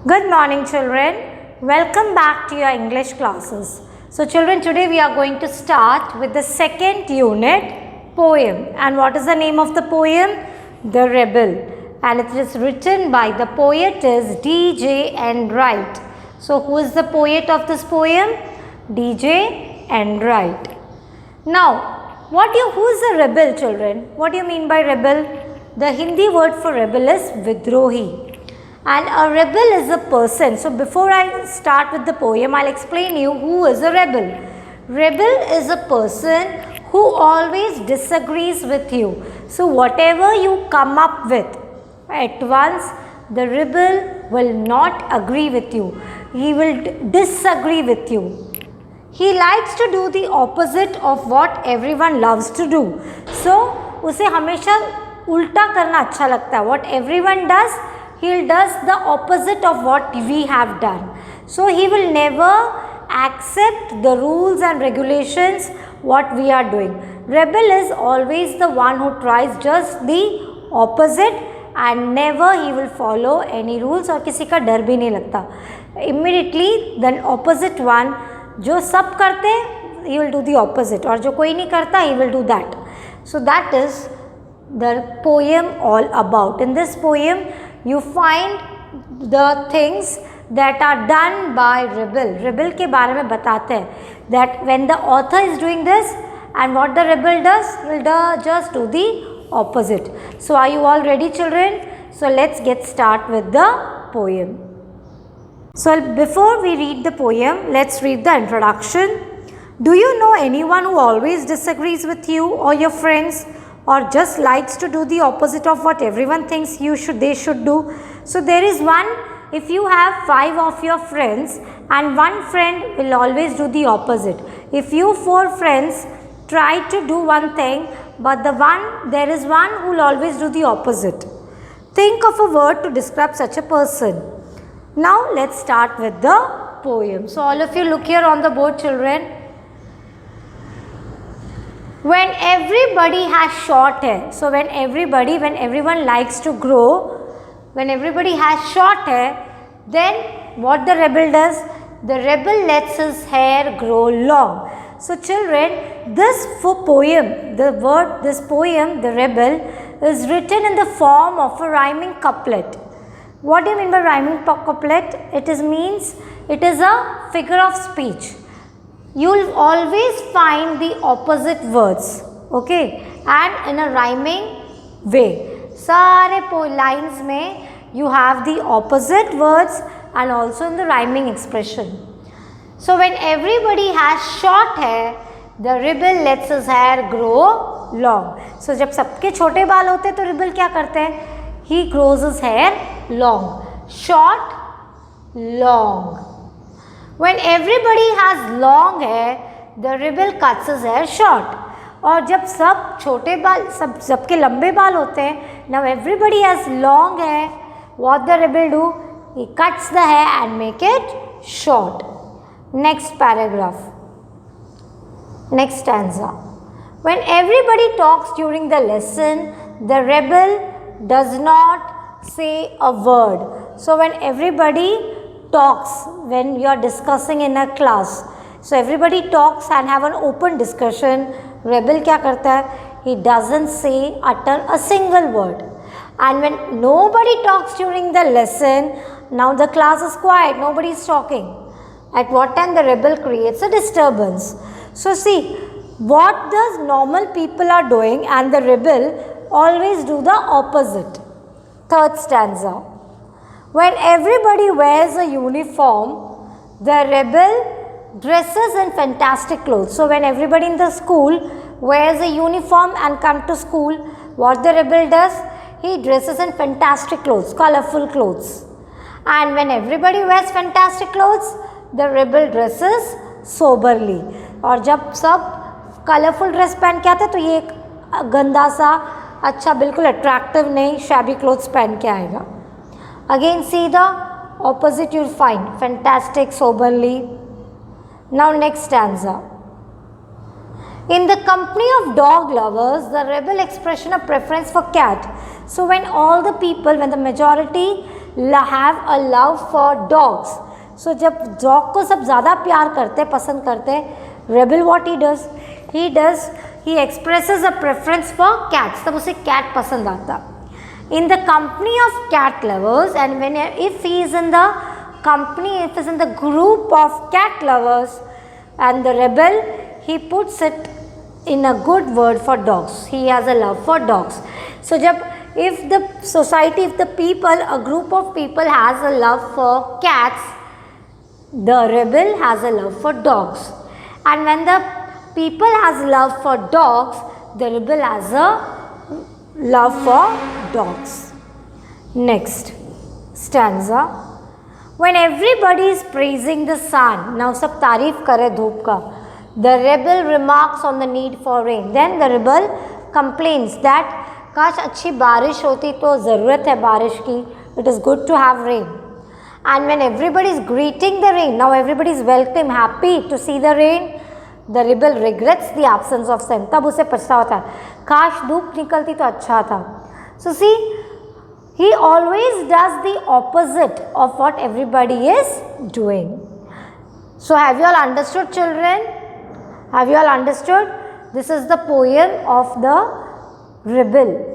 Good morning, children. Welcome back to your English classes. So children, today we are going to start with the second unit, poem. And what is the name of the poem? The Rebel. And it is written by the poet is D.J. Enright. So who is the poet of this poem? D.J. Enright. Now, who is a rebel, children? What do you mean by rebel? The Hindi word for rebel is Vidrohi. And a rebel is a person. So before I start with the poem, I'll explain you who is a rebel. Rebel is a person who always disagrees with you. So whatever you come up with, at once the rebel will not agree with you. He will disagree with you. He likes to do the opposite of what everyone loves to do. So उसे हमेशा उल्टा करना अच्छा लगता है. What everyone does, he does the opposite of what we have done. So he will never accept the rules and regulations what we are doing. Rebel is always the one who tries just the opposite and never he will follow any rules और किसी का डर भी नहीं लगता. Immediately the opposite one, जो सब करते he will do the opposite और जो कोई नहीं करता he will do that. So that is the poem all about. In this poem you find the things that are done by rebel. Rebel के बारे में बताते हैं that when the author is doing this and what the rebel does, will just do the opposite. So are you all ready, children? So let's get start with the poem. So before we read the poem, let's read the introduction. Do you know anyone who always disagrees with you or your friends, or just likes to do the opposite of what everyone thinks they should do? So there is one, if you have 5 of your friends and one friend will always do the opposite. If you 4 friends try to do one thing, but there is one who will always do the opposite. Think of a word to describe such a person. Now let's start with the poem. So all of you look here on the board, children. When everybody has short hair, so when everyone likes to grow, when everybody has short hair, then what the rebel does? The rebel lets his hair grow long. So children, this poem, the Rebel, is written in the form of a rhyming couplet. What do you mean by rhyming couplet? It means it is a figure of speech. You will always find the opposite words, okay, and in a rhyming way. Sare lines mein you have the opposite words and also in the rhyming expression. So when everybody has short hair, the rebel lets his hair grow long. So जब सबके छोटे बाल होते हैं तो rebel क्या करते हैं? He grows his hair long. Short, long. When everybody has long hair, the rebel cuts his hair short. और जब सब छोटे बाल सबके लंबे बाल होते हैं, now everybody has long hair, what the rebel do? He cuts the hair and make it short. Next paragraph. Next stanza. When everybody talks during the lesson, the rebel does not say a word. So when everybody talks, when you are discussing in a class, so everybody talks and have an open discussion, rebel क्या करता है? He doesn't utter a single word. And when nobody talks during the lesson, now the class is quiet, nobody is talking. At what time the rebel creates a disturbance. So see, what the normal people are doing and the rebel always do the opposite. Third stanza. When everybody wears a uniform, the rebel dresses in fantastic clothes. So when everybody in the school wears a uniform and come to school, what the rebel does? He dresses in fantastic clothes, colorful clothes. And when everybody wears fantastic clothes, the rebel dresses soberly. और जब सब colourful dress पहन के आते तो ये एक गंदा सा अच्छा बिल्कुल अट्रैक्टिव नहीं shabby clothes पहन के आएगा. Again see the opposite you'll find, fantastic, soberly. Now next stanza. In the company of dog lovers, the rebel expression of preference for cat. So when all the people, when the majority have a love for dogs, so जब dog को सब ज़्यादा प्यार करते पसंद करते, rebel what he does, he expresses a preference for cats. तब उसे cat पसंद आता. In the company of cat lovers, and when if he is in the company, if he is in the group of cat lovers, and the rebel, he puts it in a good word for dogs. He has a love for dogs. So if the society, if the people, a group of people has a love for cats, the rebel has a love for dogs. And when the people has love for dogs, the rebel has a love for dogs. Next stanza. When everybody is praising the sun, now sab तारीफ करे धूप का, the rebel remarks on the need for rain. Then the rebel complains that काश अच्छी बारिश होती तो ज़रूरत है बारिश की. It is good to have rain. And when everybody is greeting the rain, now everybody is welcome, happy to see the rain, the rebel regrets the absence of sun. तब उसे पछतावा होता है, काश धूप निकलती तो अच्छा था. So see, he always does the opposite of what everybody is doing. So have you all understood, children? Have you all understood? This is the poem of the rebel,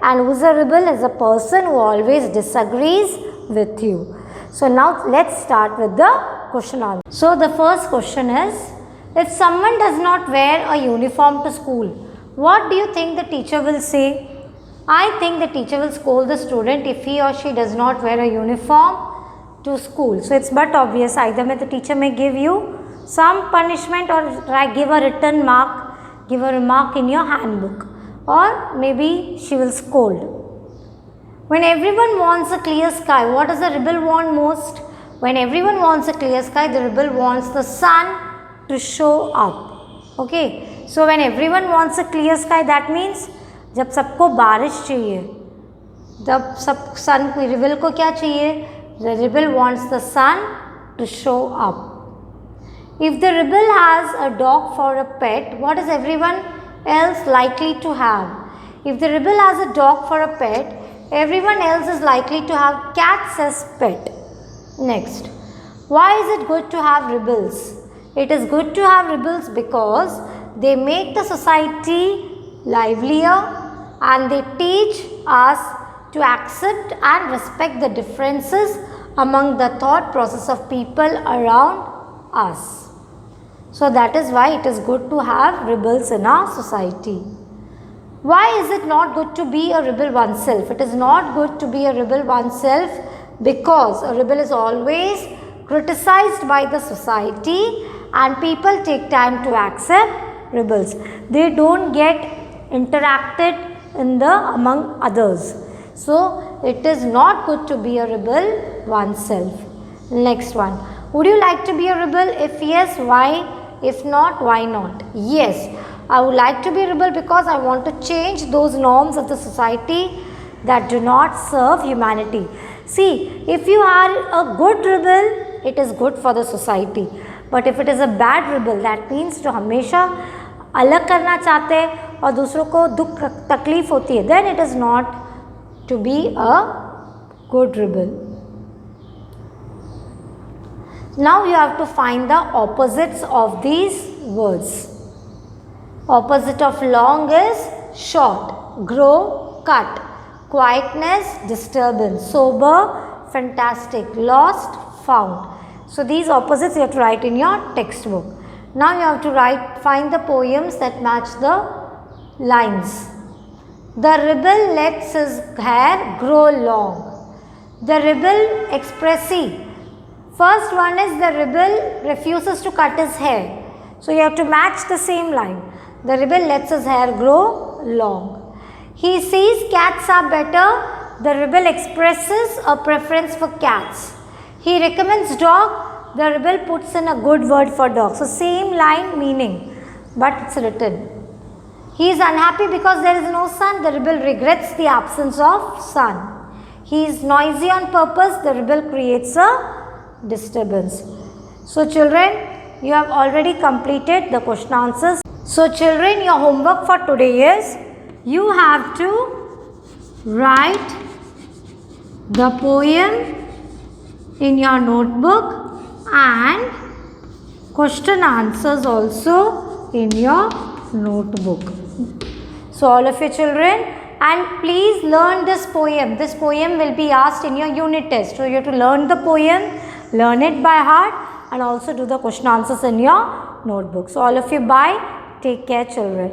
and who's a rebel? Is a person who always disagrees with you. So now let's start with the question answer. So the first question is, if someone does not wear a uniform to school, what do you think the teacher will say? I think the teacher will scold the student if he or she does not wear a uniform to school. So it's but obvious, either the teacher may give you some punishment or give a written mark, give a remark in your handbook, or maybe she will scold. When everyone wants a clear sky, what does the rebel want most? When everyone wants a clear sky, the rebel wants the sun to show up. Okay, so when everyone wants a clear sky, that means जब सबको बारिश चाहिए, जब सब सन को, rebel को क्या चाहिए? The rebel wants the sun to show up. If the rebel has a dog for a pet, what is everyone else likely to have? If the rebel has a dog for a pet, everyone else is likely to have cats as pet. Next, why is it good to have rebels? It is good to have rebels because they make the society livelier and they teach us to accept and respect the differences among the thought process of people around us. So that is why it is good to have rebels in our society. Why is it not good to be a rebel oneself? It is not good to be a rebel oneself because a rebel is always criticized by the society and people take time to accept rebels. They don't get interacted among others. So it is not good to be a rebel oneself. Next one. Would you like to be a rebel? If yes, why? If not, why not? Yes, I would like to be a rebel because I want to change those norms of the society that do not serve humanity. See, if you are a good rebel, it is good for the society. But if it is a bad rebel, that means जो हमेशा अलग करना चाहते हैं और दूसरों को दुख तकलीफ होती है, then it is not to be a good rebel. Now you have to find the opposites of these words. Opposite of long is short, grow, cut, quietness, disturbance, sober, fantastic, lost, found. So these opposites you have to write in your textbook. Now you have to find the poems that match the lines. The rebel lets his hair grow long. The rebel expressive. First one is the rebel refuses to cut his hair. So you have to match the same line. The rebel lets his hair grow long. He sees cats are better. The rebel expresses a preference for cats. He recommends dog. The rebel puts in a good word for dog. So same line meaning, but it's written. He is unhappy because there is no sun. The rebel regrets the absence of sun. He is noisy on purpose. The rebel creates a disturbance. So children, you have already completed the question answers. So children, your homework for today is you have to write the poem in your notebook and question answers also in your notebook. So all of you children, and please learn this poem. This poem will be asked in your unit test. So you have to learn the poem, learn it by heart, and also do the question answers in your notebook. So all of you, bye. Take care children.